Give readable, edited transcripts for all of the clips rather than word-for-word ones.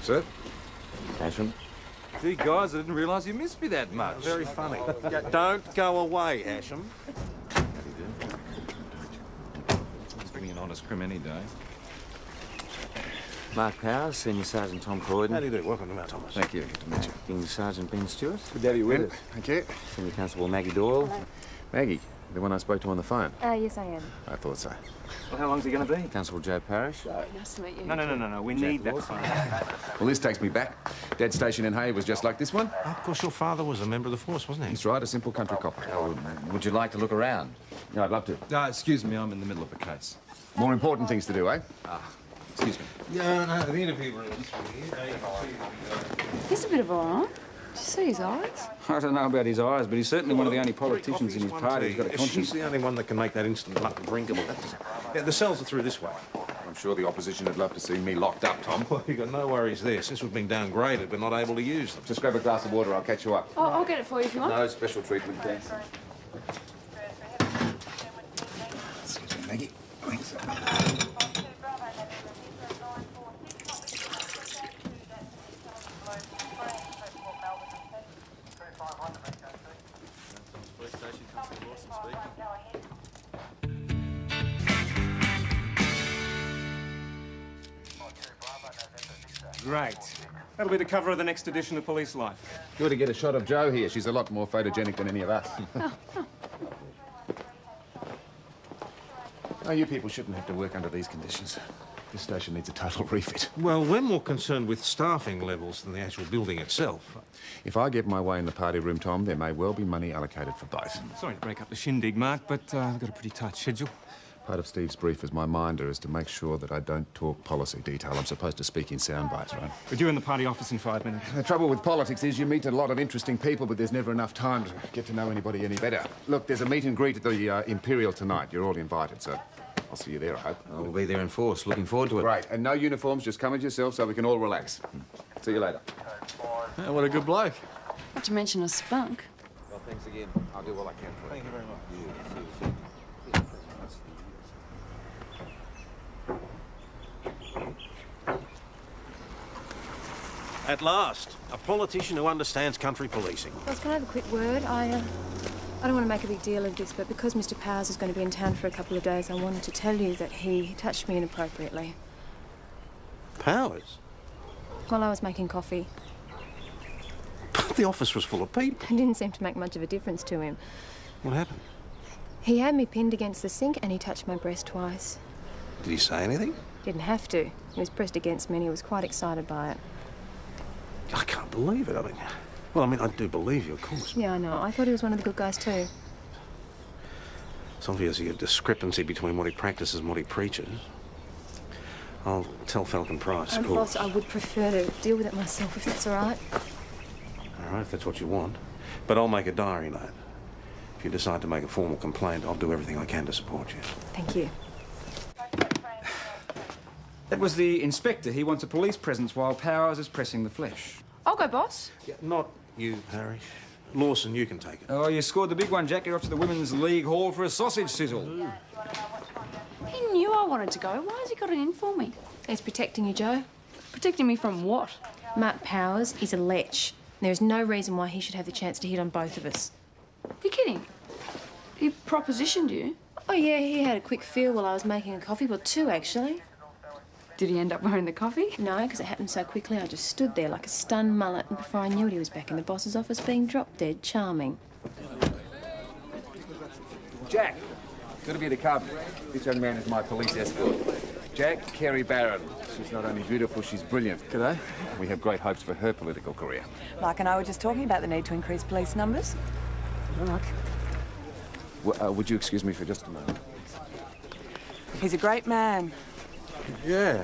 sir. Hasham. Gee, guys, I didn't realise you missed me that much. Very funny. Don't go away, Hasham. Let's bring an honest crim any day. Mark Powers, Senior Sergeant Tom Croydon. How do you do? Welcome to Mount Thomas. Thank you. Good to meet you. Acting Sergeant Ben Stewart. Good to have you with us. Thank you. Senior Constable Maggie Doyle. Hello. Maggie, the one I spoke to on the phone. Yes, I am. I thought so. Well, how long's he going to be? Constable Joe Parrish. Nice to meet you. No. We need that phone. Well, this takes me back. Dad's station in Hay was just like this one. Of course, your father was a member of the force, wasn't he? He's right, a simple country copper. Oh, would you like to look around? Yeah, I'd love to. No, excuse me, I'm in the middle of a case. More important things to do, eh? Excuse me. No, the interview room's He's a bit of a eye. Did you see his eyes? I don't know about his eyes, but he's certainly one of the only politicians in his party who's got a She's conscience. the only one that can make that instant mutton drinkable. Yeah, the cells are through this way. I'm sure the opposition would love to see me locked up, Tom. Well, you've got no worries there. Since we've been downgraded, we're not able to use them. Just grab a glass of water, I'll catch you up. Oh, I'll get it for you if you want. No special treatment, thanks. Excuse me, Maggie. Thanks. Great. That'll be the cover of the next edition of Police Life. Good to get a shot of Jo here. She's a lot more photogenic than any of us. Oh, you people shouldn't have to work under these conditions. This station needs a total refit. Well, we're more concerned with staffing levels than the actual building itself. If I get my way in the party room, Tom, there may well be money allocated for both. Sorry to break up the shindig, Mark, but I've got a pretty tight schedule. Part of Steve's brief as my minder is to make sure that I don't talk policy detail. I'm supposed to speak in sound bites, right? We're due in the party office in 5 minutes. The trouble with politics is you meet a lot of interesting people, but there's never enough time to get to know anybody any better. Look, there's a meet and greet at the Imperial tonight. You're all invited, so I'll see you there, I hope. We'll be there in force. Looking forward to it. Right, and no uniforms, just come as yourself so we can all relax. See you later. Yeah, what a good bloke. Not to mention a spunk. Well, thanks again. I'll do all I can for you. Thank you very much. At last, a politician who understands country policing. Boss, can I have a quick word? I don't want to make a big deal of this, but because Mr. Powers is going to be in town for a couple of days, I wanted to tell you that he touched me inappropriately Powers? while I was making coffee. The office was full of people. It didn't seem to make much of a difference to him. What happened? He had me pinned against the sink and he touched my breast twice. Did he say anything? Didn't have to. He was pressed against me and he was quite excited by it. I can't believe it. I do believe you, of course. Yeah, I know. I thought he was one of the good guys too. It's obviously a discrepancy between what he practices and what he preaches. I'll tell Falcon Price, of course. Boss, I would prefer to deal with it myself if that's all right. All right, if that's what you want. But I'll make a diary note. If you decide to make a formal complaint, I'll do everything I can to support you. Thank you. That was the inspector. He wants a police presence while Powers is pressing the flesh. I'll go, boss. Yeah, not you, Harry. Lawson, you can take it. Oh, you scored the big one, Jack. You're off to the Women's League Hall for a sausage sizzle. He knew I wanted to go. Why has he got it in for me? He's protecting you, Joe. Protecting me from what? Mark Powers is a lech. There's no reason why he should have the chance to hit on both of us. You're kidding. He propositioned you. Oh, yeah, he had a quick feel while I was making a coffee. Well, two, actually. Did he end up wearing the coffee? No, because it happened so quickly, I just stood there like a stunned mullet, and before I knew it, he was back in the boss's office being drop-dead charming. Jack, good of you to come. This young man is my police escort. Jack Kerry Barron. She's not only beautiful, she's brilliant. G'day. We have great hopes for her political career. Mark and I were just talking about the need to increase police numbers. Mark. Would you excuse me for just a moment? He's a great man. Yeah,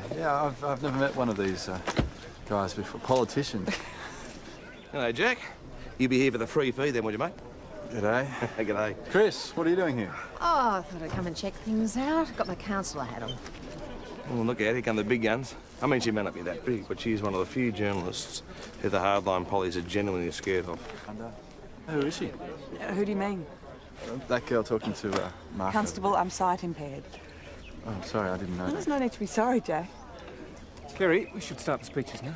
I've never met one of these guys before. Politicians. Hello, Jack. You be here for the free fee then, would you, mate? G'day. G'day. Chris, what are you doing here? Oh, I thought I'd come and check things out. Got my counsellor hat on. Oh, look out, here come the big guns. I mean, she may not be that big, but she's one of the few journalists who the hardline pollies are genuinely scared of. Who is she? Who do you mean? That girl talking to Mark. Constable, I'm sight impaired. Oh, sorry, I didn't know Well, that. there's no need to be sorry, Jay. Kerry, we should start the speeches now.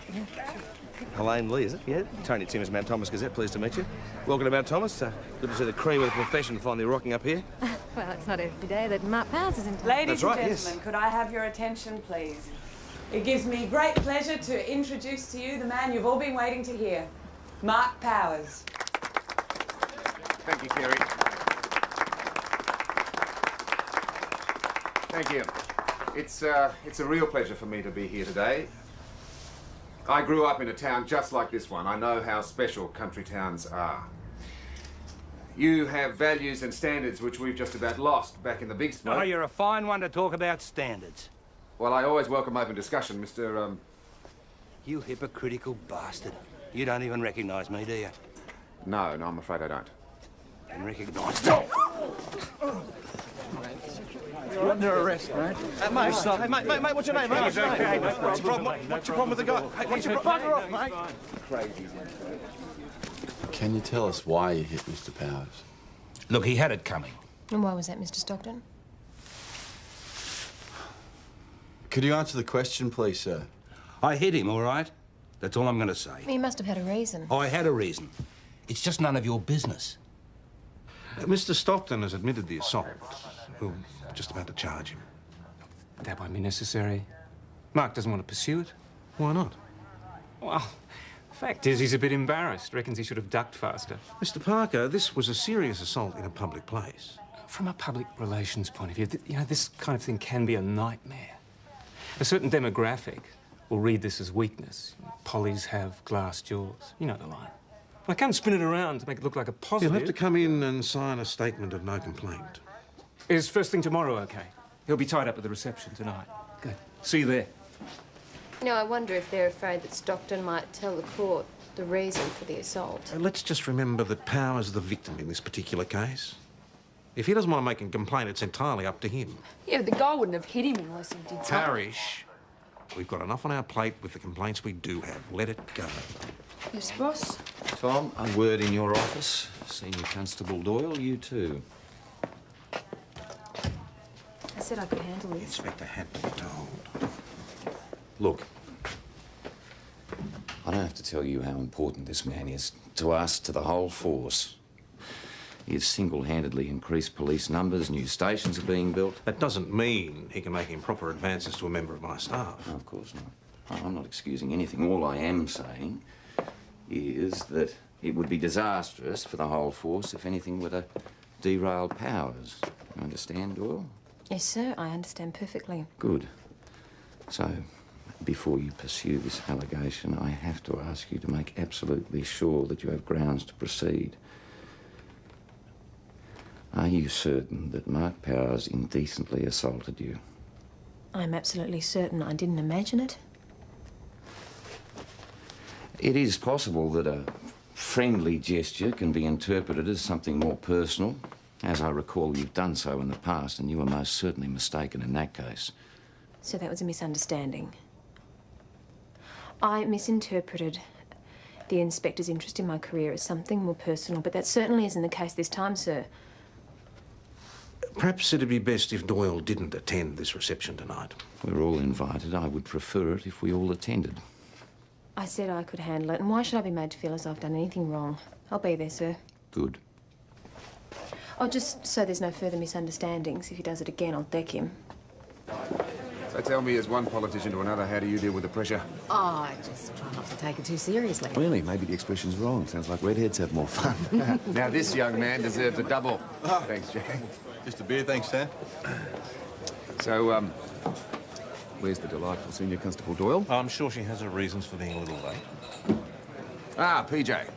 Elaine Lee, is it? Yeah. Tony Timmins, Mount Thomas Gazette. Pleased to meet you. Welcome to Mount Thomas. Good to see the cream of the profession finally rocking up here. Well, it's not every day that Mark Powers is in town. Ladies That's right, and yes. gentlemen, could I have your attention, please? It gives me great pleasure to introduce to you the man you've all been waiting to hear, Mark Powers. Thank you, Kerry. Thank you. It's a real pleasure for me to be here today. I grew up in a town just like this one. I know how special country towns are. You have values and standards which we've just about lost back in the big smoke. Oh, you're a fine one to talk about standards. Well, I always welcome open discussion, Mr. You hypocritical bastard. You don't even recognise me, do you? No, I'm afraid I don't. And recognise me. You're under arrest, mate. Mate, what's your name, mate? What's your name? What's your problem with the guy? Hey, what's your problem? Bugger off, mate. Can you tell us why you hit Mr. Powers? Look, he had it coming. And why was that, Mr. Stockton? Could you answer the question, please, sir? I hit him, all right? That's all I'm going to say. He must have had a reason. I had a reason. It's just none of your business. Mr. Stockton has admitted the assault. We're just about to charge him. That won't be necessary. Mark doesn't want to pursue it. Why not? Well, fact is, he's a bit embarrassed. Reckons he should have ducked faster. Mr. Parker, this was a serious assault in a public place. From a public relations point of view, you know, this kind of thing can be a nightmare. A certain demographic will read this as weakness. Pollies have glass jaws. You know the line. I can't spin it around to make it look like a positive. He'll have to come in and sign a statement of no complaint. Is first thing tomorrow okay? He'll be tied up at the reception tonight. Good. See you there. You know, I wonder if they're afraid that Stockton might tell the court the reason for the assault. Let's just remember that Powers is the victim in this particular case. If he doesn't want to make a complaint, it's entirely up to him. Yeah, but the guy wouldn't have hit him unless he did something. Parish, we've got enough on our plate with the complaints we do have. Let it go. Yes, boss. Tom, a word in your office. Senior Constable Doyle, you too. I said I could handle this. Inspector had to be told. Look, I don't have to tell you how important this man is to us, to the whole force. He has single-handedly increased police numbers, new stations are being built. That doesn't mean he can make improper advances to a member of my staff. No, of course not. I'm not excusing anything. All I am saying is that it would be disastrous for the whole force if anything were to derail Powers. You understand, Doyle? Yes, sir, I understand perfectly. Good. So, before you pursue this allegation, I have to ask you to make absolutely sure that you have grounds to proceed. Are you certain that Mark Powers indecently assaulted you? I'm absolutely certain I didn't imagine it. It is possible that a friendly gesture can be interpreted as something more personal. As I recall, you've done so in the past, and you were most certainly mistaken in that case. So that was a misunderstanding. I misinterpreted the inspector's interest in my career as something more personal, but that certainly isn't the case this time, sir. Perhaps it'd be best if Doyle didn't attend this reception tonight. We're all invited. I would prefer it if we all attended. I said I could handle it, and why should I be made to feel as I've done anything wrong? I'll be there, sir. Good. Oh, just so there's no further misunderstandings. If he does it again, I'll deck him. So tell me, as one politician to another, how do you deal with the pressure? Oh, I just try not to take it too seriously. Really? Maybe the expression's wrong. Sounds like redheads have more fun. Now, this young man deserves a double. Thanks, Jack. Just a beer, thanks, Sam. So, where's the delightful Senior Constable Doyle? I'm sure she has her reasons for being a little late. Ah, PJ.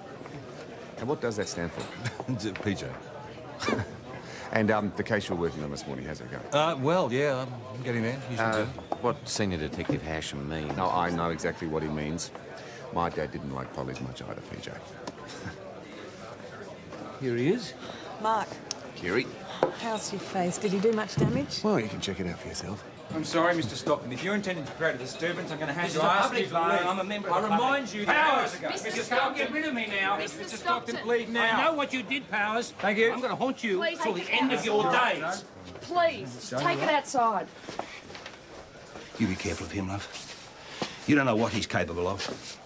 And what does that stand for? PJ. And the case you're working on this morning, how's it going? Well, yeah, I'm getting there. What Senior Detective Hasham means? No, I know exactly what he means. My dad didn't like Polly's much either, PJ. Here he is. Mark, Kerry? how's your face? Did he do much damage? Well, you can check it out for yourself. I'm sorry, Mr. Stockton. If you're intending to create a disturbance, I'm going to hand This you is a ask public you to leave. loan. I'm a member of the I remind public. you Powers! that... Mr. Stockton, get rid of me now. Mr. Stockton, leave now. I know what you did, Powers. Thank you. I'm going to haunt you Please till take the it end of your days. Please, just take it outside. You be careful of him, love. You don't know what he's capable of.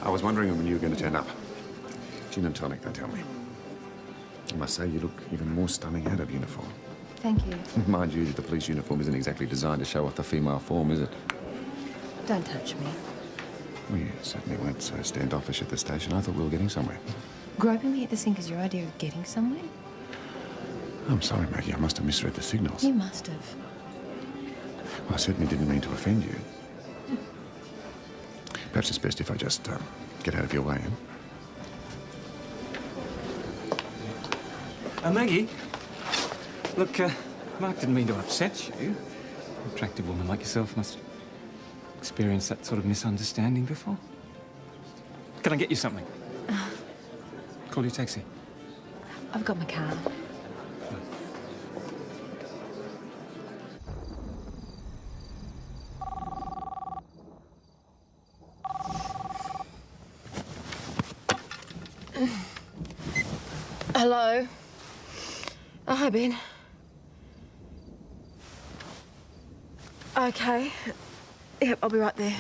I was wondering when you were going to turn up. Gin and tonic, they tell me. I must say, you look even more stunning out of uniform. Thank you. Mind you, the police uniform isn't exactly designed to show off the female form, is it? Don't touch me. Well, you certainly weren't so standoffish at the station. I thought we were getting somewhere. Groping me at the sink is your idea of getting somewhere? I'm sorry, Maggie. I must have misread the signals. You must have. Well, I certainly didn't mean to offend you. Perhaps it's best if I just get out of your way, Maggie. Look, Mark didn't mean to upset you. An attractive woman like yourself must have experienced that sort of misunderstanding before. Can I get you something? Call you a taxi. I've got my car. Hello. Oh, hi, Ben. Okay. Yep, I'll be right there.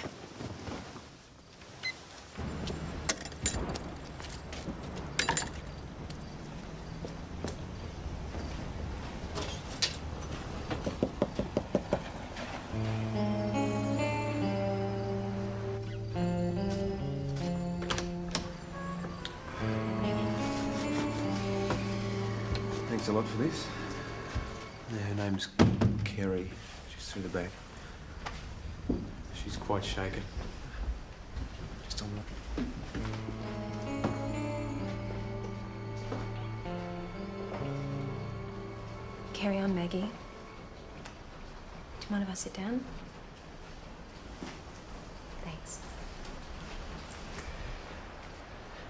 Thanks a lot for this. Yeah, her name's Kerry. She's through the back. She's quite shaken. Just on the... Carry on, Maggie. Do you mind if I sit down? Thanks.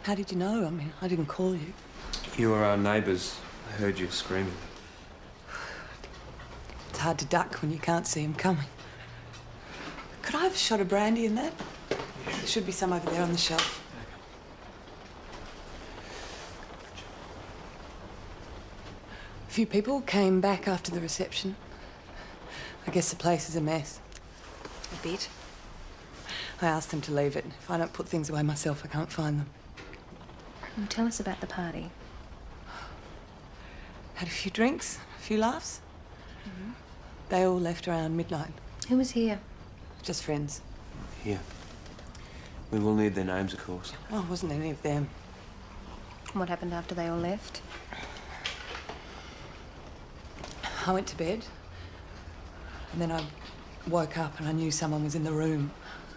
How did you know? I mean, I didn't call you. You were our neighbours. I heard you screaming. It's hard to duck when you can't see him coming. Could I have a shot of brandy in that? There should be some over there on the shelf. A few people came back after the reception. I guess the place is a mess. A bit. I asked them to leave it. If I don't put things away myself, I can't find them. Well, tell us about the party. Had a few drinks, a few laughs. They all left around midnight. Who was here? Just friends. Here. We will need their names, of course. Oh, it wasn't any of them. What happened after they all left? I went to bed. And then I woke up and I knew someone was in the room.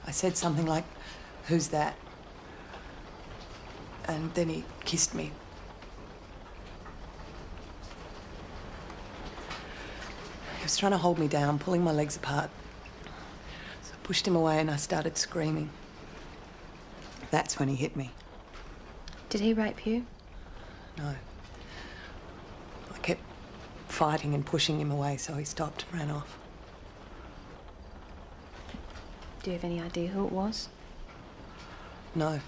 I said something like, "Who's that?" And then he kissed me. He was trying to hold me down, pulling my legs apart. So I pushed him away and I started screaming. That's when he hit me. Did he rape you? No. I kept fighting and pushing him away, so he stopped and ran off. Do you have any idea who it was? No.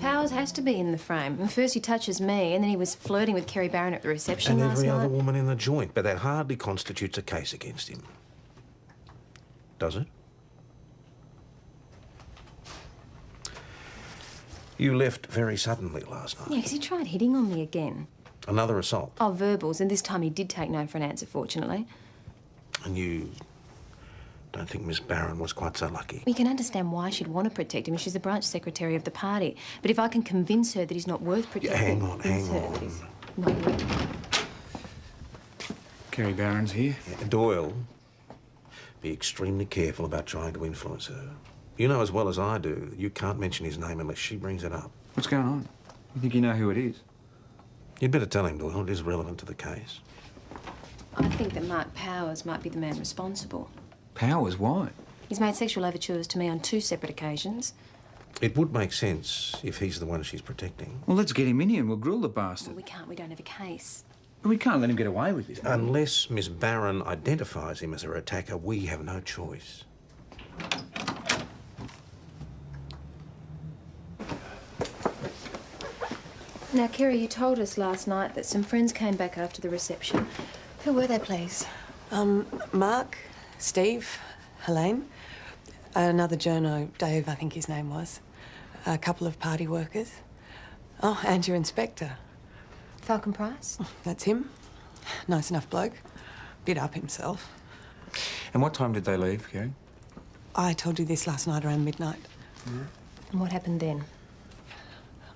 Powers has to be in the frame. And first he touches me, and then he was flirting with Kerry Barron at the reception And last every night. other woman in the joint, but that hardly constitutes a case against him. Does it? You left very suddenly last night. Yeah, because he tried hitting on me again. Another assault. Oh, verbals, and this time he did take no for an answer, fortunately. And you don't think Miss Barron was quite so lucky? We can understand why she'd want to protect him. She's the branch secretary of the party. But if I can convince her that he's not worth protecting... Hang on, hang her on. that he's not worth... Kerry Barron's here. Yeah, Doyle, be extremely careful about trying to influence her. You know as well as I do that you can't mention his name unless she brings it up. What's going on? You think you know who it is? You'd better tell him, Doyle. It is relevant to the case. I think that Mark Powers might be the man responsible. Powers? Why? He's made sexual overtures to me on 2 separate occasions. It would make sense if he's the one she's protecting. Well, let's get him in here and we'll grill the bastard. Well, we can't. We don't have a case. But we can't let him get away with this. Unless Miss Barron identifies him as her attacker, we have no choice. Now, Kerry, you told us last night that some friends came back after the reception. Who were they, please? Mark, Steve, Helene, another journo, Dave, I think his name was, a couple of party workers. Oh, and your inspector. Falcon Price? That's him. Nice enough bloke. Bit up himself. And what time did they leave, Kerry? I told you this last night around midnight. And what happened then?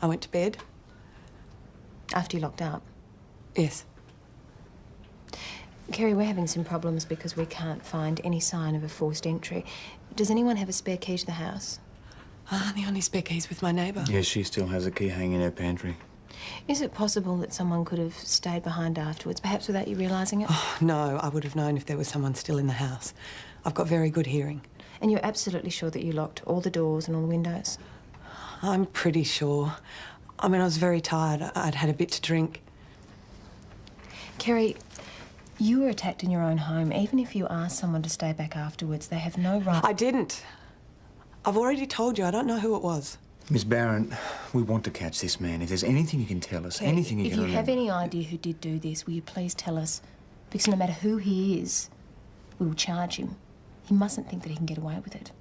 I went to bed. After you locked up? Yes. Kerry, we're having some problems because we can't find any sign of a forced entry. Does anyone have a spare key to the house? The only spare key's with my neighbour. Yes, she still has a key hanging in her pantry. Is it possible that someone could have stayed behind afterwards, perhaps without you realising it? Oh, no, I would have known if there was someone still in the house. I've got very good hearing. And you're absolutely sure that you locked all the doors and all the windows? I'm pretty sure. I mean, I was very tired. I'd had a bit to drink. Kerry, you were attacked in your own home. Even if you asked someone to stay back afterwards, they have no right... I didn't. I've already told you. I don't know who it was. Miss Barron, we want to catch this man. If there's anything you can tell us, anything you can remember... If you have any idea who did do this, will you please tell us? Because no matter who he is, we will charge him. He mustn't think that he can get away with it.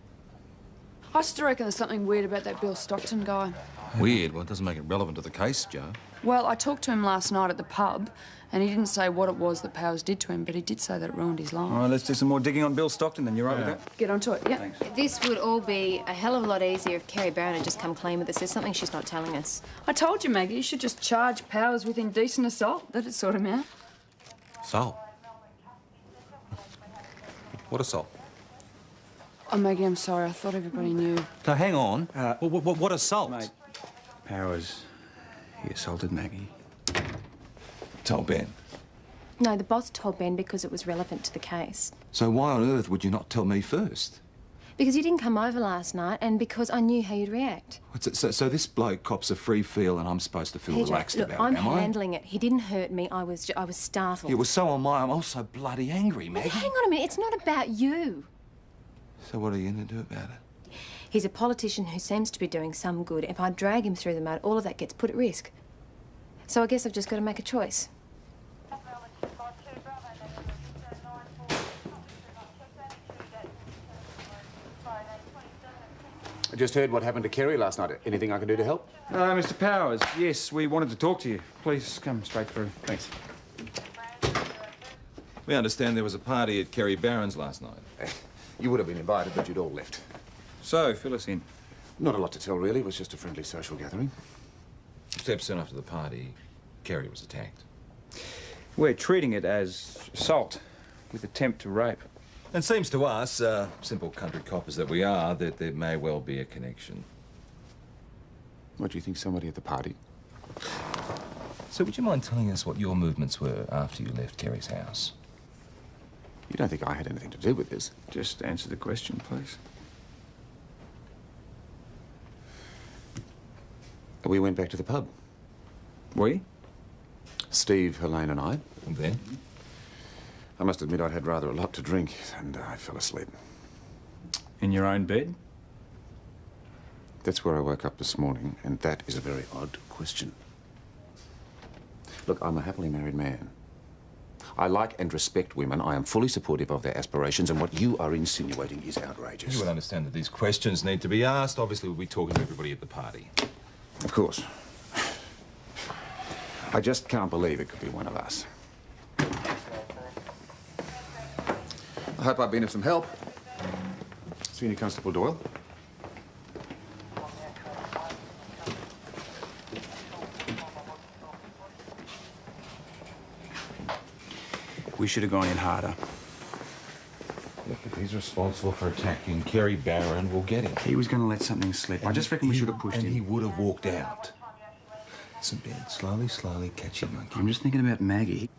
I still reckon there's something weird about that Bill Stockton guy. Weird? Well, it doesn't make it relevant to the case, Joe. Well, I talked to him last night at the pub, and he didn't say what it was that Powers did to him, but he did say that it ruined his life. All right, let's do some more digging on Bill Stockton then. You right with that? Get onto it, yeah. Thanks. This would all be a hell of a lot easier if Kerry Barron had just come clean with us. There's something she's not telling us. I told you, Maggie, you should just charge Powers with indecent assault. That'd sort him out. Assault? What assault? Oh, Maggie, I'm sorry. I thought everybody knew. No, hang on. What assault? Mate, Powers, he assaulted Maggie. Told Ben. No, the boss told Ben because it was relevant to the case. So why on earth would you not tell me first? Because you didn't come over last night and because I knew how you'd react. What's it, so this bloke cops a free feel and I'm supposed to feel PJ, relaxed look, about I'm it, am I? handling it. He didn't hurt me. I was startled. Yeah, well, so am I. I'm also bloody angry, Maggie. Hang on a minute. It's not about you. So what are you going to do about it? He's a politician who seems to be doing some good. If I drag him through the mud, all of that gets put at risk. So I guess I've just got to make a choice. I just heard what happened to Kerry last night. Anything I can do to help? Mr. Powers, yes, we wanted to talk to you. Please come straight through. Thanks. We understand there was a party at Kerry Barron's last night. You would have been invited, but you'd all left. So, fill us in. Not a lot to tell, really. It was just a friendly social gathering. Except soon after the party, Kerry was attacked. We're treating it as assault with attempt to rape. And seems to us, simple country coppers that we are, that there may well be a connection. What do you think, somebody at the party? So would you mind telling us what your movements were after you left Kerry's house? You don't think I had anything to do with this? Just answer the question, please. We went back to the pub. We? Steve, Helene and I. And then? I must admit I'd had rather a lot to drink, and I fell asleep. In your own bed? That's where I woke up this morning, and that is a very odd question. Look, I'm a happily married man. I like and respect women. I am fully supportive of their aspirations, and what you are insinuating is outrageous. You will understand that these questions need to be asked. Obviously, we'll be talking to everybody at the party. Of course. I just can't believe it could be one of us. I hope I've been of some help. Senior Constable Doyle. We should have gone in harder. Look, if he's responsible for attacking Kerry Barron, we'll get him. He was going to let something slip. I just reckon we should have pushed him. And he would have walked out. Listen, Ben, slowly catch your monkey. I'm just thinking about Maggie.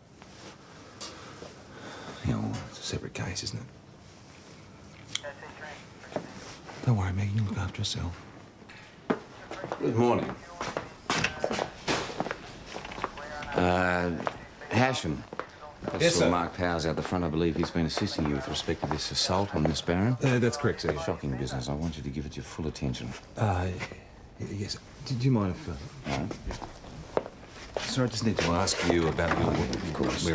You know, it's a separate case, isn't it? Don't worry, Maggie, you look after yourself. Good morning. Hasham. I Yes, saw sir. Mark Powers out the front. I believe he's been assisting you with respect to this assault on Miss Barron. That's correct, sir. Shocking business. I want you to give it your full attention. Yes. Do you mind if... No? Sir, I just need to ask you about your... Of course.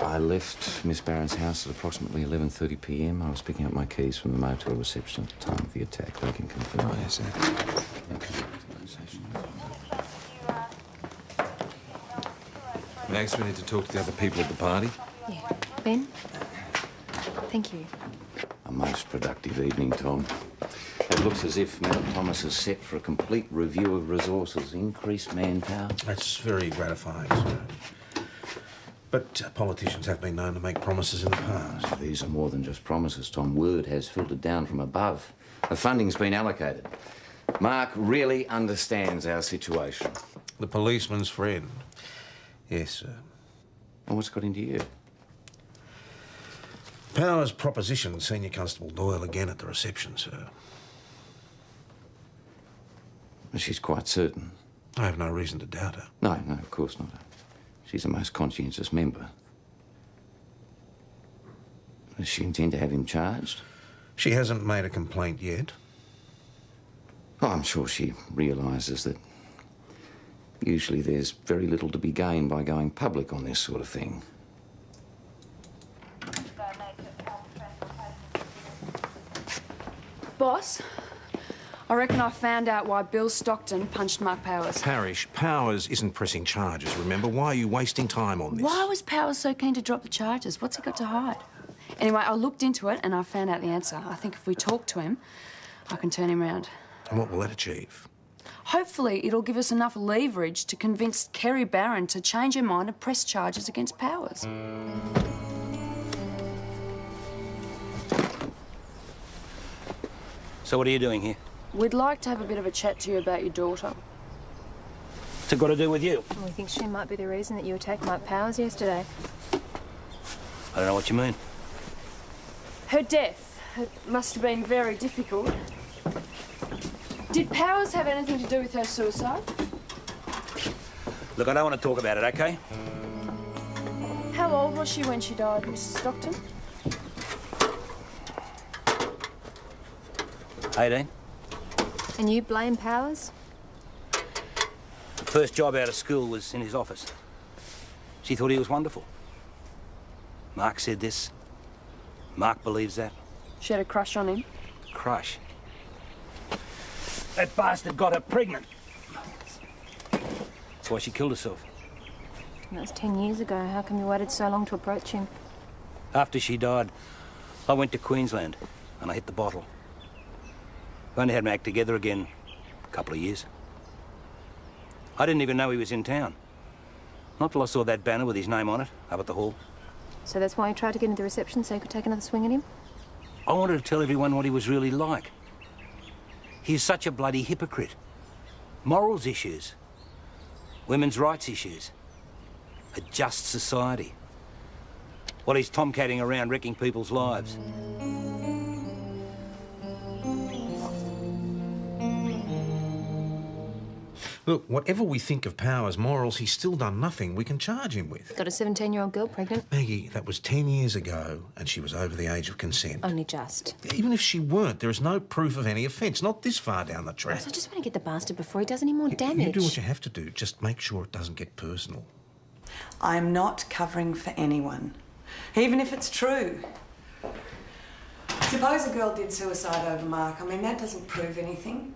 I left Miss Barron's house at approximately 11:30 p.m. I was picking up my keys from the motel reception at the time of the attack. They can confirm. Oh, yes, sir. Max, we need to talk to the other people at the party. Yeah. Ben? Thank you. A most productive evening, Tom. It looks as if Madam Thomas is set for a complete review of resources, increased manpower. That's very gratifying, sir. But politicians have been known to make promises in the past. These are more than just promises, Tom. Word has filtered down from above. The funding's been allocated. Mark really understands our situation. The policeman's friend. Yes, sir. And what's got into you? Powers propositioned Senior Constable Doyle again at the reception, sir. She's quite certain. I have no reason to doubt her. No, of course not. She's a most conscientious member. Does she intend to have him charged? She hasn't made a complaint yet. Oh, I'm sure she realises that usually there's very little to be gained by going public on this sort of thing. Boss, I reckon I found out why Bill Stockton punched Mark Powers. Parish, Powers isn't pressing charges, remember? Why are you wasting time on this? Why was Powers so keen to drop the charges? What's he got to hide? Anyway, I looked into it and I found out the answer. I think if we talk to him, I can turn him round. And what will that achieve? Hopefully, it'll give us enough leverage to convince Kerry Barron to change her mind and press charges against Powers. So what are you doing here? We'd like to have a bit of a chat to you about your daughter. What's it got to do with you? We think she might be the reason that you attacked Mark Powers yesterday. I don't know what you mean. Her death. It must have been very difficult. Did Powers have anything to do with her suicide? Look, I don't want to talk about it, okay? How old was she when she died, Mrs. Stockton? 18. And you blame Powers? The first job out of school was in his office. She thought he was wonderful. Mark said this. Mark believes that. She had a crush on him. Crush. That bastard got her pregnant. That's why she killed herself. And that was 10 years ago. How come you waited so long to approach him? After she died, I went to Queensland and I hit the bottle. I've only had my act together again a couple of years. I didn't even know he was in town. Not till I saw that banner with his name on it up at the hall. So that's why you tried to get into the reception so you could take another swing at him? I wanted to tell everyone what he was really like. He's such a bloody hypocrite. Morals issues, women's rights issues, a just society. While he's tomcatting around wrecking people's lives. Look, whatever we think of Powers' morals, he's still done nothing we can charge him with. Got a 17-year-old girl pregnant? Maggie, that was 10 years ago, and she was over the age of consent. Only just. Even if she weren't, there is no proof of any offence, not this far down the track. I just want to get the bastard before he does any more damage. You do what you have to do. Just make sure it doesn't get personal. I'm not covering for anyone, even if it's true. Suppose a girl did suicide over Mark. I mean, that doesn't prove anything.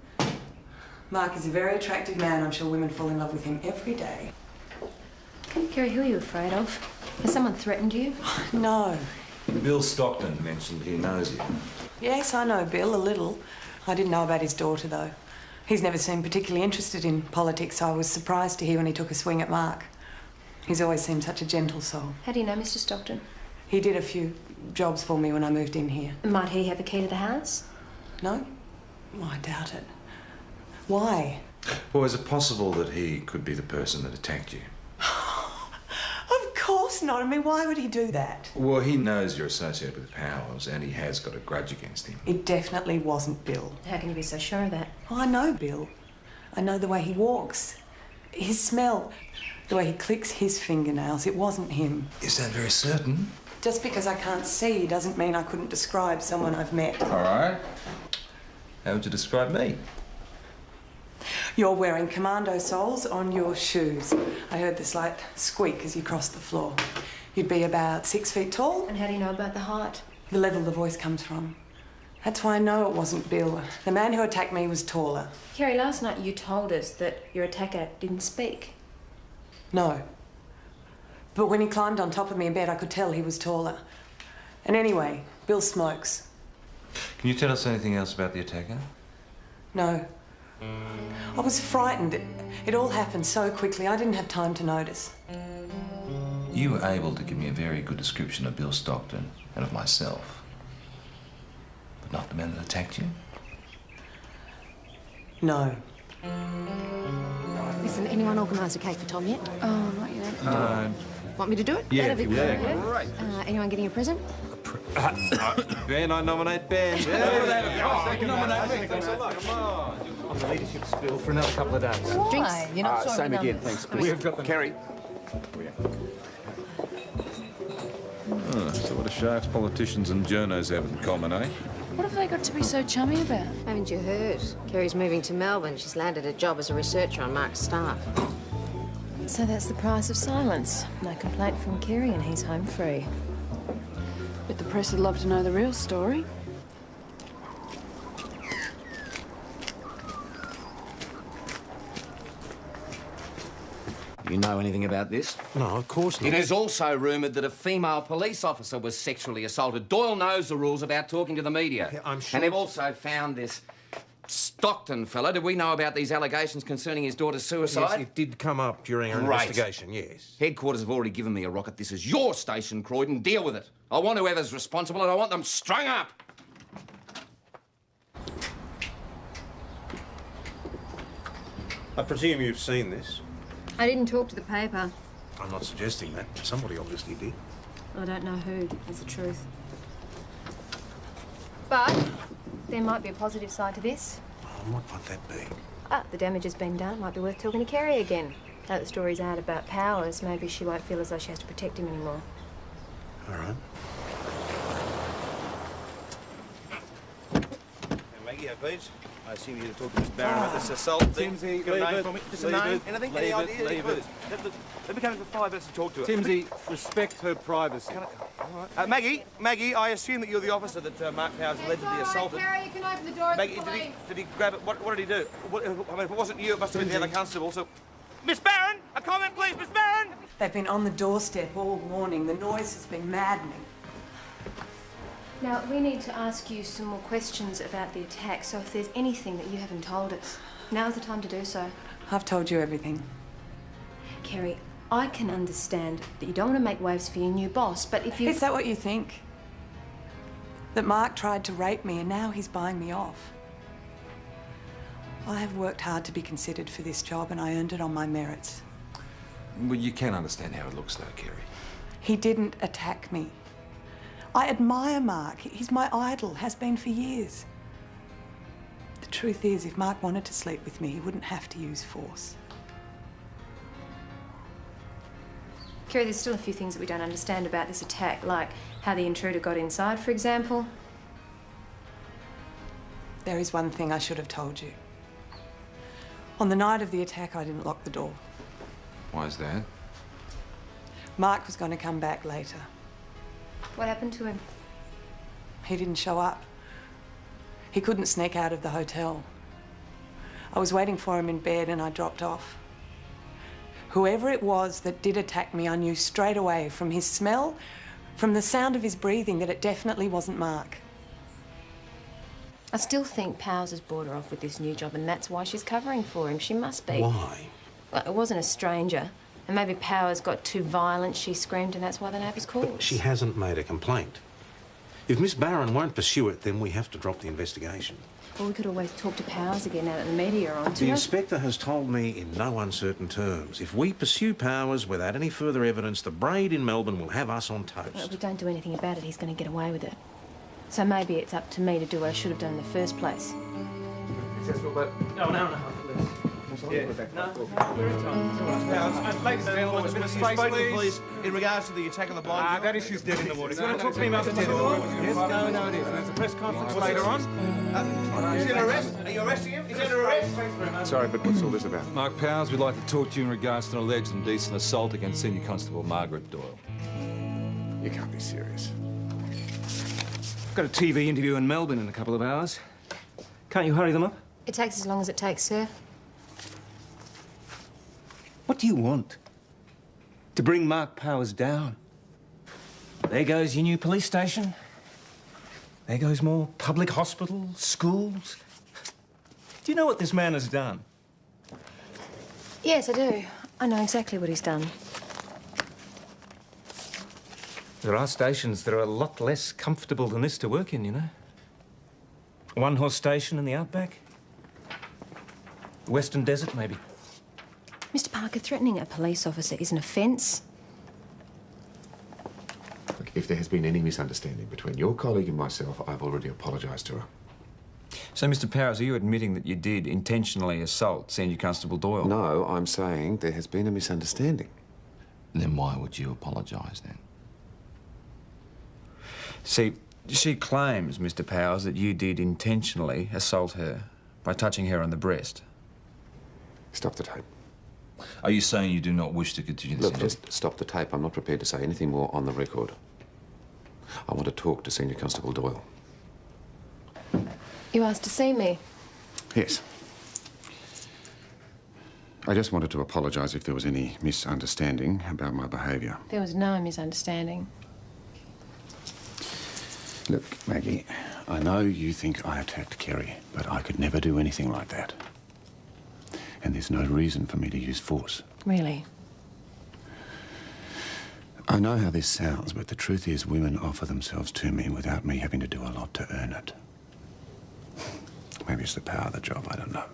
Mark is a very attractive man. I'm sure women fall in love with him every day. Kerry, who are you afraid of? Has someone threatened you? No. Bill Stockton mentioned he knows you. Yes, I know Bill, a little. I didn't know about his daughter, though. He's never seemed particularly interested in politics, so I was surprised to hear when he took a swing at Mark. He's always seemed such a gentle soul. How do you know Mr. Stockton? He did a few jobs for me when I moved in here. Might he have a key to the house? No? Oh, I doubt it. Why? Well, is it possible that he could be the person that attacked you? Of course course not. I mean, why would he do that? Well, he knows you're associated with Powers and he has got a grudge against him. It definitely wasn't Bill. How can you be so sure of that? Oh, I know Bill. I know the way he walks, his smell, the way he clicks his fingernails. It wasn't him. Is that very certain? Just because I can't see doesn't mean I couldn't describe someone I've met. All right. How would you describe me? You're wearing commando soles on your shoes. I heard the slight squeak as you crossed the floor. You'd be about 6 feet tall. And how do you know about the height? The level the voice comes from. That's why I know it wasn't Bill. The man who attacked me was taller. Kerry, last night you told us that your attacker didn't speak. No. But when he climbed on top of me in bed, I could tell he was taller. And anyway, Bill smokes. Can you tell us anything else about the attacker? No. I was frightened. It all happened so quickly, I didn't have time to notice. You were able to give me a very good description of Bill Stockton and of myself. But not the man that attacked you? No. Listen, anyone organised a cake for Tom yet? Oh, not yet. Want me to do it? Yeah, That'd be if you would. great. Great. Anyone getting a present? Ben, I nominate Ben. On the leadership spill for another couple of days. Drinks? You're not Same again, thanks, Chris. We've got the... Kerry. So what do sharks, politicians and journos have in common, eh? What have they got to be so chummy about? Haven't you heard? Kerry's moving to Melbourne. She's landed a job as a researcher on Mark's staff. So that's the price of silence. No complaint from Kerry and he's home free. But the press would love to know the real story. You know anything about this? No, of course not. It is also rumoured that a female police officer was sexually assaulted. Doyle knows the rules about talking to the media. Yeah, I'm sure. And they've also found this Stockton fella. Did we know about these allegations concerning his daughter's suicide? Yes, it did come up during our Great. investigation, yes. Headquarters have already given me a rocket. This is your station, Croydon. Deal with it. I want whoever's responsible and I want them strung up. I presume you've seen this. I didn't talk to the paper. I'm not suggesting that. Somebody obviously did. I don't know who, is the truth. But there might be a positive side to this. Oh, what might that be? The damage has been done. It might be worth talking to Kerry again. Now that the story's out about Powers, maybe she won't feel as though she has to protect him anymore. All right. Maggie, please. I assume you're here to talk to Miss Barron about this assault thing. Timsy, Got a leave name it. for me? Just a Leave name? it. Anything? Leave Any it. idea? Leave it. Let me come in for 5 minutes and talk to her. Timsy, respect her privacy. Maggie, I assume that you're the officer that Mark Powers allegedly assaulted. Kerry, you can open the door. Maggie, did he grab it? What did he do? I mean, if it wasn't you, it must have been the other constable. So, Miss Barron, a comment, please, Miss Barron. They've been on the doorstep all morning. The noise has been maddening. Now, we need to ask you some more questions about the attack, so if there's anything that you haven't told us, now's the time to do so. I've told you everything. Kerry, I can understand that you don't want to make waves for your new boss, but if you... Is that what you think? That Mark tried to rape me and now he's buying me off? I have worked hard to be considered for this job and I earned it on my merits. Well, you can understand how it looks, though, Kerry. He didn't attack me. I admire Mark. He's my idol, has been for years. The truth is, if Mark wanted to sleep with me, he wouldn't have to use force. Kerry, there's still a few things that we don't understand about this attack, like how the intruder got inside, for example. There is one thing I should have told you. On the night of the attack, I didn't lock the door. Why is that? Mark was going to come back later. What happened to him? He didn't show up. He couldn't sneak out of the hotel. I was waiting for him in bed and I dropped off. Whoever it was that did attack me, I knew straight away from his smell, from the sound of his breathing, that it definitely wasn't Mark. I still think Powers has brought her off with this new job and that's why she's covering for him. She must be. Why? Well, it wasn't a stranger. And maybe Powers got too violent, she screamed, and that's why the neighbours called. She hasn't made a complaint. If Miss Barron won't pursue it, then we have to drop the investigation. Well, we could always talk to Powers again now that the media are on to The it. inspector has told me in no uncertain terms, if we pursue Powers without any further evidence, the Braid in Melbourne will have us on toast. Well, if we don't do anything about it, he's going to get away with it. So maybe it's up to me to do what I should have done in the first place. Successful, but... No. Yeah. Ladies and gentlemen, a bit of space, please. In regards to the attack on the blind... that issue's dead in the water. You want to talk to me about the Yes, no, it is. There's a press conference later on. Is he under arrest? Are you arresting him? Is he under arrest? Sorry, but what's all this about? Mark Powers, we'd like to talk to you in regards to an alleged indecent assault against Senior Constable Margaret Doyle. You can't be serious. I've got a TV interview in Melbourne in a couple of hours. Can't you hurry them up? It takes as long as it takes, sir. What do you want? To bring Mark Powers down? There goes your new police station. There goes more public hospitals, schools. Do you know what this man has done? Yes, I do. I know exactly what he's done. There are stations that are a lot less comfortable than this to work in, you know. A one-horse station in the outback. Western Desert, maybe. Mr. Parker, threatening a police officer is an offence. Look, if there has been any misunderstanding between your colleague and myself, I've already apologised to her. So, Mr. Powers, are you admitting that you did intentionally assault Senior Constable Doyle? No, I'm saying there has been a misunderstanding. Then why would you apologise then? See, she claims, Mr. Powers, that you did intentionally assault her by touching her on the breast. Stop the tape. Are you saying you do not wish to continue this? Look, just stop the tape. I'm not prepared to say anything more on the record. I want to talk to Senior Constable Doyle. You asked to see me. Yes. I just wanted to apologise if there was any misunderstanding about my behaviour. There was no misunderstanding. Look, Maggie, I know you think I attacked Kerry, but I could never do anything like that. And there's no reason for me to use force. Really? I know how this sounds, but the truth is women offer themselves to me without me having to do a lot to earn it. Maybe it's the power of the job, I don't know.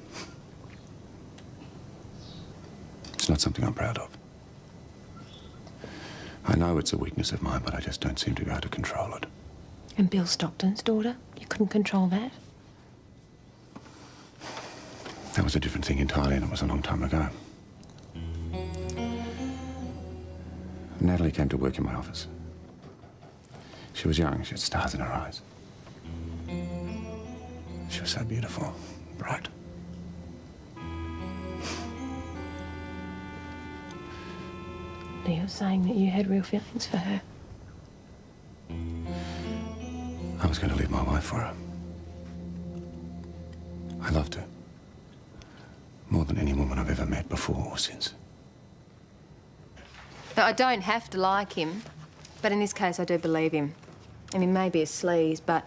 It's not something I'm proud of. I know it's a weakness of mine, but I just don't seem to be able to control it. And Bill Stockton's daughter? You couldn't control that? That was a different thing entirely, and it was a long time ago. Natalie came to work in my office. She was young, she had stars in her eyes. She was so beautiful, bright. You're saying that you had real feelings for her? I was going to leave my wife for her. I loved her. More than any woman I've ever met before or since. Now, I don't have to like him, but in this case I do believe him. I mean, maybe a sleaze, but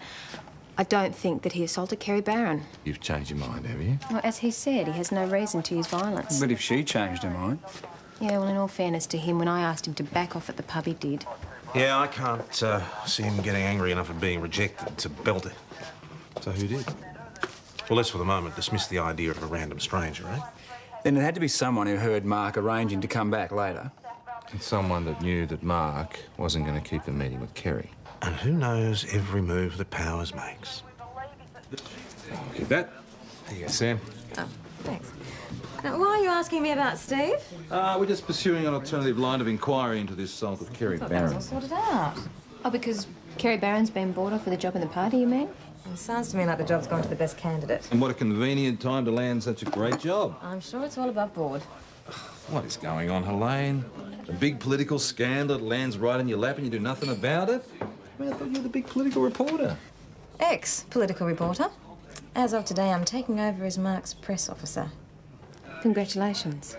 I don't think that he assaulted Kerry Barron. You've changed your mind, have you? Well, as he said, he has no reason to use violence. But if she changed her mind? Yeah, well, in all fairness to him, when I asked him to back off at the pub, he did. Yeah, I can't see him getting angry enough at being rejected to belt it. So who did? Well, let's for the moment dismiss the idea of a random stranger, eh? Then it had to be someone who heard Mark arranging to come back later. And someone that knew that Mark wasn't going to keep the meeting with Kerry. And who knows every move that Powers makes. Keep that. There you go, Sam. Oh, thanks. Now, why are you asking me about Steve? We're just pursuing an alternative line of inquiry into this assault of Kerry That was Barron. all sorted out. Oh, because Kerry Barron's been bought off for the job in the party, you mean? It sounds to me like the job's gone to the best candidate. And what a convenient time to land such a great job. I'm sure it's all above board. What is going on, Helene? A big political scandal that lands right in your lap and you do nothing about it? I mean, I thought you were the big political reporter. Ex-political reporter. As of today, I'm taking over as Mark's press officer. Congratulations.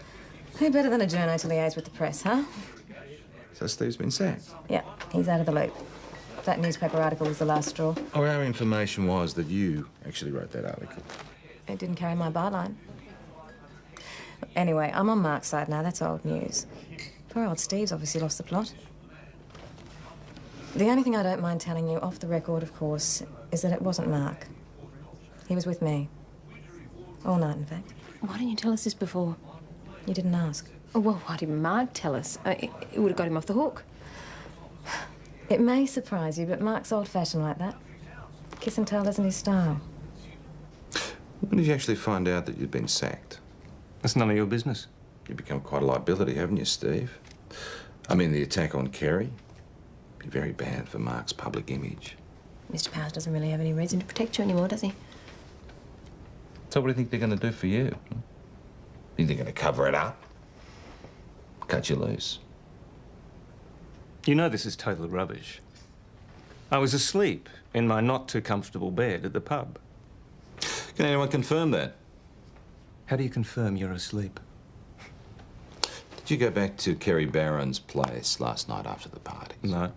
Who better than a journo to liaise with the press, huh? So Steve's been sacked? Yeah, he's out of the loop. That newspaper article was the last straw. Oh, our information was that you actually wrote that article. It didn't carry my byline. Anyway, I'm on Mark's side now. That's old news. Poor old Steve's obviously lost the plot. The only thing I don't mind telling you, off the record, of course, is that it wasn't Mark. He was with me. All night, in fact. Why didn't you tell us this before? You didn't ask. Oh, well, why didn't Mark tell us? It would have got him off the hook. It may surprise you, but Mark's old-fashioned like that. Kiss and tell isn't his style. When did you actually find out that you'd been sacked? That's none of your business. You've become quite a liability, haven't you, Steve? I mean, the attack on Kerry. Be very bad for Mark's public image. Mr. Powers doesn't really have any reason to protect you anymore, does he? So what do you think they're going to do for you? Think they're going to cover it up? Cut you loose? You know this is total rubbish. I was asleep in my not-too-comfortable bed at the pub. Can anyone confirm that? How do you confirm you're asleep? Did you go back to Kerry Barron's place last night after the party? No.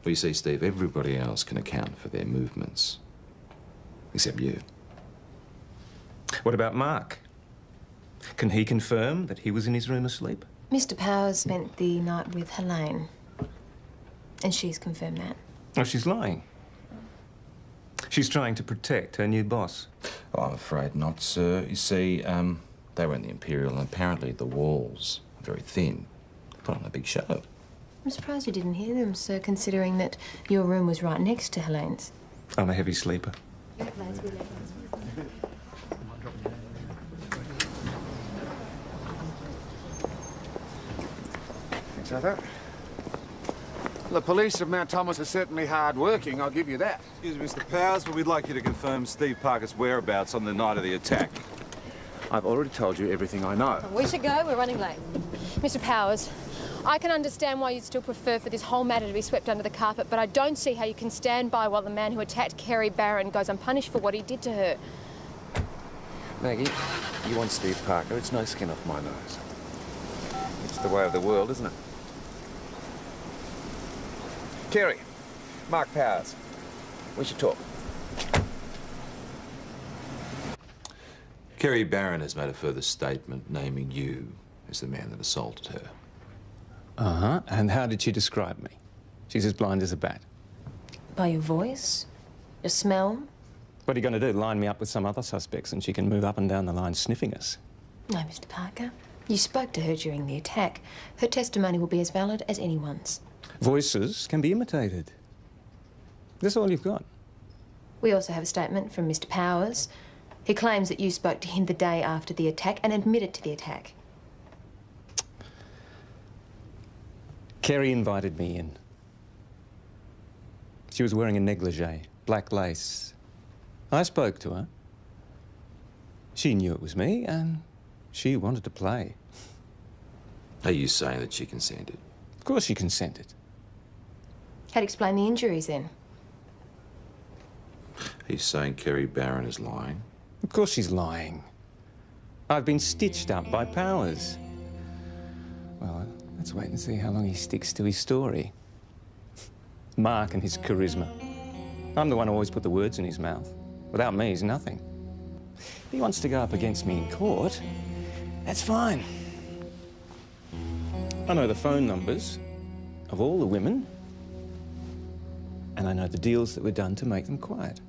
Well, you see, Steve, everybody else can account for their movements. Except you. What about Mark? Can he confirm that he was in his room asleep? Mr. Powers spent the night with Helene. And she's confirmed that. Oh, she's lying. She's trying to protect her new boss. Oh, I'm afraid not, sir. You see, they were in the Imperial, and apparently the walls are very thin. Put on a big show. I'm surprised you didn't hear them, sir, considering that your room was right next to Helene's. I'm a heavy sleeper. Thanks, Arthur. The police of Mount Thomas are certainly hard-working, I'll give you that. Excuse me, Mr. Powers, but we'd like you to confirm Steve Parker's whereabouts on the night of the attack. I've already told you everything I know. We should go, we're running late. Mr. Powers, I can understand why you'd still prefer for this whole matter to be swept under the carpet, but I don't see how you can stand by while the man who attacked Kerry Barron goes unpunished for what he did to her. Maggie, you want Steve Parker, it's no skin off my nose. It's the way of the world, isn't it? Kerry, Mark Powers, we should talk. Kerry Barron has made a further statement naming you as the man that assaulted her. Uh-huh. And how did she describe me? She's as blind as a bat. By your voice? Your smell? What are you going to do, line me up with some other suspects and she can move up and down the line sniffing us? No, Mr. Parker. You spoke to her during the attack. Her testimony will be as valid as anyone's. Voices can be imitated. That's all you've got. We also have a statement from Mr. Powers. He claims that you spoke to him the day after the attack and admitted to the attack. Kerry invited me in. She was wearing a negligee, black lace. I spoke to her. She knew it was me, and she wanted to play. Are you saying that she consented? Of course she consented. How'd you explain the injuries, then? Are you saying Kerry Barron is lying? Of course she's lying. I've been stitched up by Powers. Well, let's wait and see how long he sticks to his story. Mark and his charisma. I'm the one who always put the words in his mouth. Without me, he's nothing. If he wants to go up against me in court, that's fine. I know the phone numbers of all the women, and I know the deals that were done to make them quiet.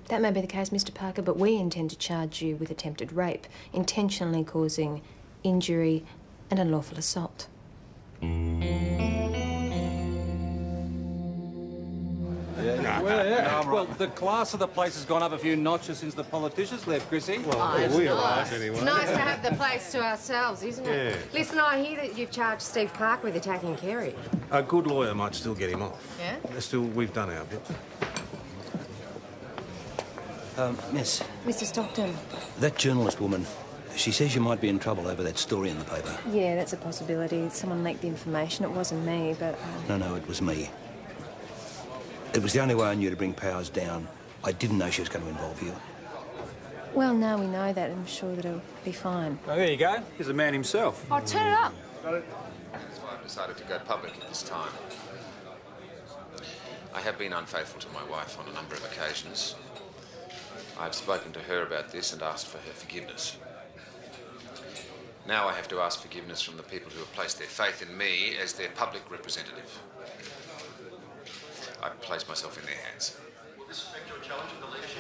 That may be the case, Mr. Parker, but we intend to charge you with attempted rape, intentionally causing injury and unlawful assault. Well, the class of the place has gone up a few notches since the politicians left, Chrissy. Oh, it's nice. It's nice to have the place to ourselves, isn't it? Yeah. Listen, I hear that you've charged Steve Parker with attacking Kerry. A good lawyer might still get him off. Yeah? Still, we've done our bit. Miss, Mr. Stockton. that journalist woman, she says you might be in trouble over that story in the paper. Yeah, that's a possibility. Someone leaked the information. It wasn't me, but... No, it was me. It was the only way I knew to bring Powers down. I didn't know she was going to involve you. Well, now we know that. I'm sure that it'll be fine. Oh, there you go. Here's the man himself. Oh, turn it up. That's why I've decided to go public at this time. I have been unfaithful to my wife on a number of occasions. I've spoken to her about this and asked for her forgiveness. Now I have to ask forgiveness from the people who have placed their faith in me as their public representative. I've placed myself in their hands.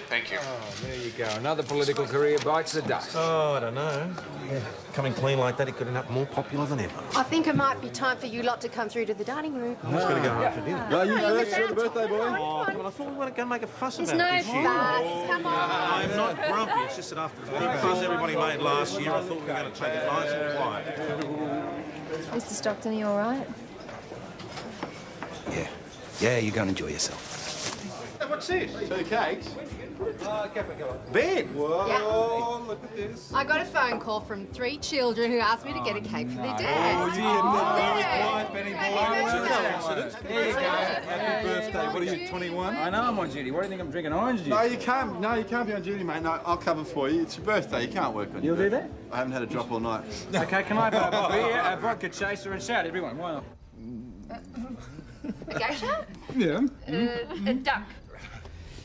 Thank you. Oh, there you go. Another political career bites the dust. Oh, I don't know. Yeah. Coming clean like that, he could end up more popular than ever. I think it might be time for you lot to come through to the dining room. I'm just going to go home for dinner. No, you first. You're the birthday boy. Oh, come on. I thought we weren't going to make a fuss There's about no it this year. fuss. Come on. I'm not grumpy. It's just that after the big fuss everybody made last year, I thought we were going to take it nice and quiet. Mr. Stockton, are you all right? Yeah. Yeah, you go and enjoy yourself. What's this? 2 cakes. Ben! Whoa, look at this. I got a phone call from 3 children who asked me to get a cake for their dad. Oh, you did not. There you go. Happy birthday. What are you, 21? I know I'm on duty. What do you think I'm drinking orange juice? No, you can't. No, you can't be on duty, mate. No, I'll cover for you. It's your birthday. You can't work on You'll your do birthday. I haven't had a drop all night. Okay, can I have a beer, a vodka chaser, and shout, everyone? Why not? A geisha? Yeah. A duck.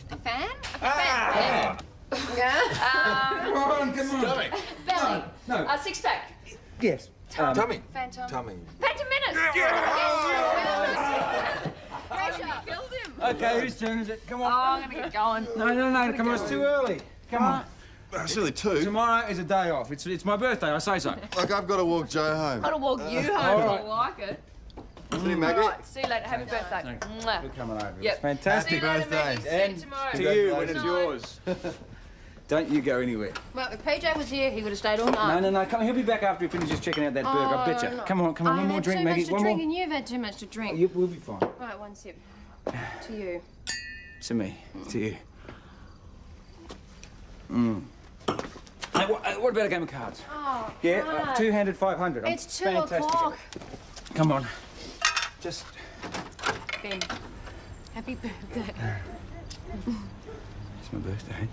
A fan? A fan. Come on. Belly. No. A six-pack. Yes. Tummy. Phantom. Phantom Menace. Geisha. Killed him. Okay, whose turn is it? Come on. Oh, I'm going to get going. No, come on, it's too early. Come on. It's only 2. Tomorrow is a day off. It's my birthday, I say so. Look, I've got to walk Joe home. I've got to walk you home. I like it. See you, Maggie. Right, see you later. Happy birthday. Mwah. Good coming over. Yep. Fantastic See you later, birthday. Maggie. See you tomorrow. To you when it's yours. Don't you go anywhere. Well, if PJ was here, he would have stayed all night. No. Come on, he'll be back after he finishes checking out that burger. I bet you. no. Come on. One more drink, Maggie. One more. And you've had too much to drink. We'll be fine. Right, one sip. To you. To me. To you. Hey, what about a game of cards? Oh, Yeah, God. two-handed 500. It's 2 fantastic. o'clock. Come on. Just... Ben, happy birthday. It's my birthday.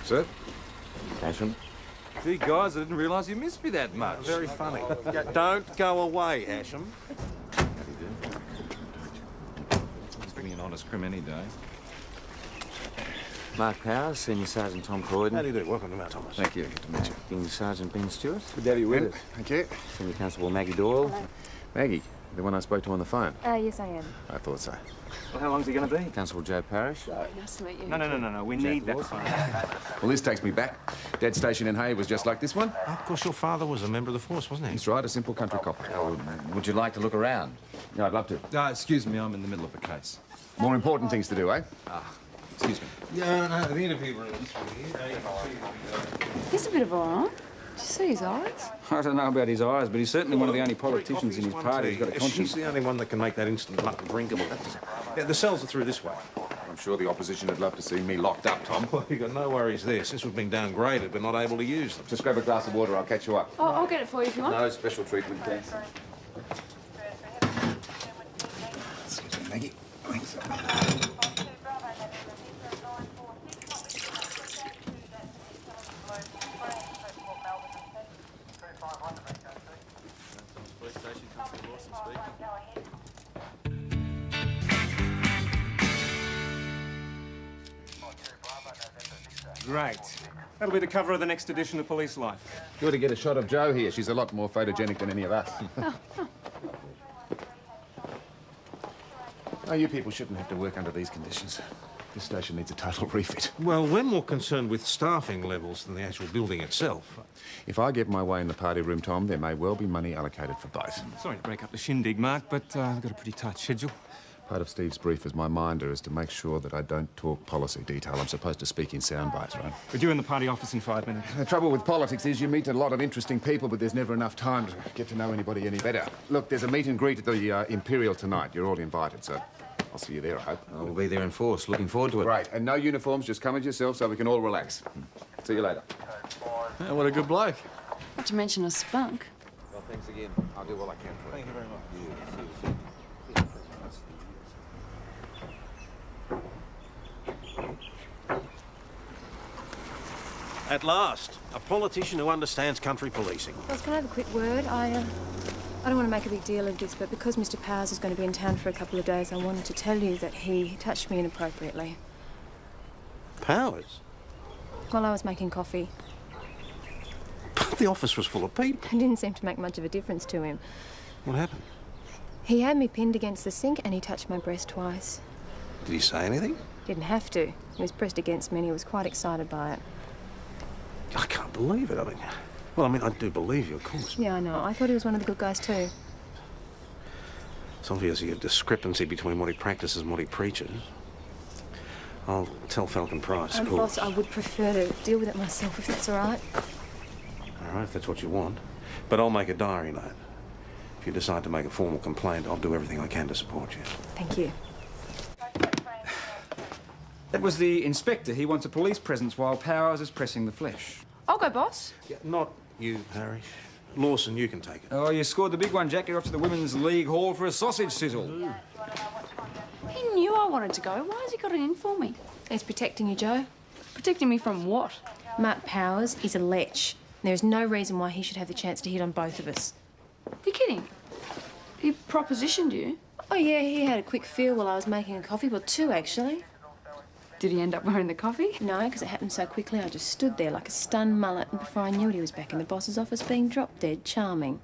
Sir? Asham? Gee, guys, I didn't realise you missed me that much. Very funny. Don't go away, Asham. He's being an honest crim any day. Mark Powers, Senior Sergeant Tom Croydon. How do you do? Welcome to Mount Thomas. Thank you. Good to meet you. King Sergeant Ben Stewart. Good to have you with us. Thank you. Senior Constable Maggie Doyle. Maggie, the one I spoke to on the phone. Yes, I am. I thought so. Well, how long's he going to be? Constable Joe Parrish. Nice to meet you. No. We need that phone. Well, this takes me back. Dad's station in Hay was just like this one. Of course, your father was a member of the force, wasn't he? He's right, a simple country cop. Would you like to look around? Yeah, I'd love to. Excuse me, I'm in the middle of a case. More important things to do, eh? Excuse me. Yeah, no, the interview room's He's a bit of a eye. Did you see his eyes? I don't know about his eyes, but he's certainly one of the only politicians in his party who's got a She's conscience. the only one that can make that instant mutton drinkable. Yeah, the cells are through this way. I'm sure the opposition would love to see me locked up, Tom. Well, you've got no worries there. Since we've been downgraded, we're not able to use them. Just grab a glass of water, I'll catch you up. Oh, I'll get it for you if you want. No special treatment, thanks. Excuse me, Maggie. Thanks. Great. That'll be the cover of the next edition of Police Life. Good to get a shot of Jo here. She's a lot more photogenic than any of us. Oh, you people shouldn't have to work under these conditions. This station needs a total refit. Well, we're more concerned with staffing levels than the actual building itself. If I get my way in the party room, Tom, there may well be money allocated for both. Sorry to break up the shindig, Mark, but I've got a pretty tight schedule. Part of Steve's brief as my minder is to make sure that I don't talk policy detail. I'm supposed to speak in sound bites, right? We're due in the party office in 5 minutes. The trouble with politics is you meet a lot of interesting people, but there's never enough time to get to know anybody any better. Look, there's a meet and greet at the Imperial tonight. You're all invited, so I'll see you there, I hope. We'll be there in force. Looking forward to it. Great. And no uniforms, just come as yourself so we can all relax. See you later. Yeah, what a good bloke. Not to mention a spunk. Well, thanks again. I'll do all I can for you. Thank you very much. At last, a politician who understands country policing. Boss, can I have a quick word? I don't want to make a big deal of this, but because Mr. Powers is going to be in town for a couple of days, I wanted to tell you that he touched me inappropriately. Powers? While I was making coffee. The office was full of people. It didn't seem to make much of a difference to him. What happened? He had me pinned against the sink and he touched my breast twice. Did he say anything? Didn't have to. He was pressed against me and he was quite excited by it. I can't believe it. I do believe you, of course. Yeah, I know. I thought he was one of the good guys too. It's obviously a discrepancy between what he practices and what he preaches. I'll tell Falcon Price, of course. Boss, I would prefer to deal with it myself, if that's all right. All right, if that's what you want. But I'll make a diary note. If you decide to make a formal complaint, I'll do everything I can to support you. Thank you. That was the inspector. He wants a police presence while Powers is pressing the flesh. I'll go, boss. Yeah, not you, Parrish. Lawson, you can take it. Oh, you scored the big one, Jack. You're off to the Women's League Hall for a sausage sizzle. He knew I wanted to go. Why has he got it in for me? He's protecting you, Joe. Protecting me from what? Mark Powers is a lech. There is no reason why he should have the chance to hit on both of us. You're kidding? He propositioned you? Oh, yeah, he had a quick feel while I was making a coffee. Well, two, actually. Did he end up wearing the coffee? No, because it happened so quickly. I just stood there like a stunned mullet, and before I knew it, he was back in the boss's office being drop dead charming.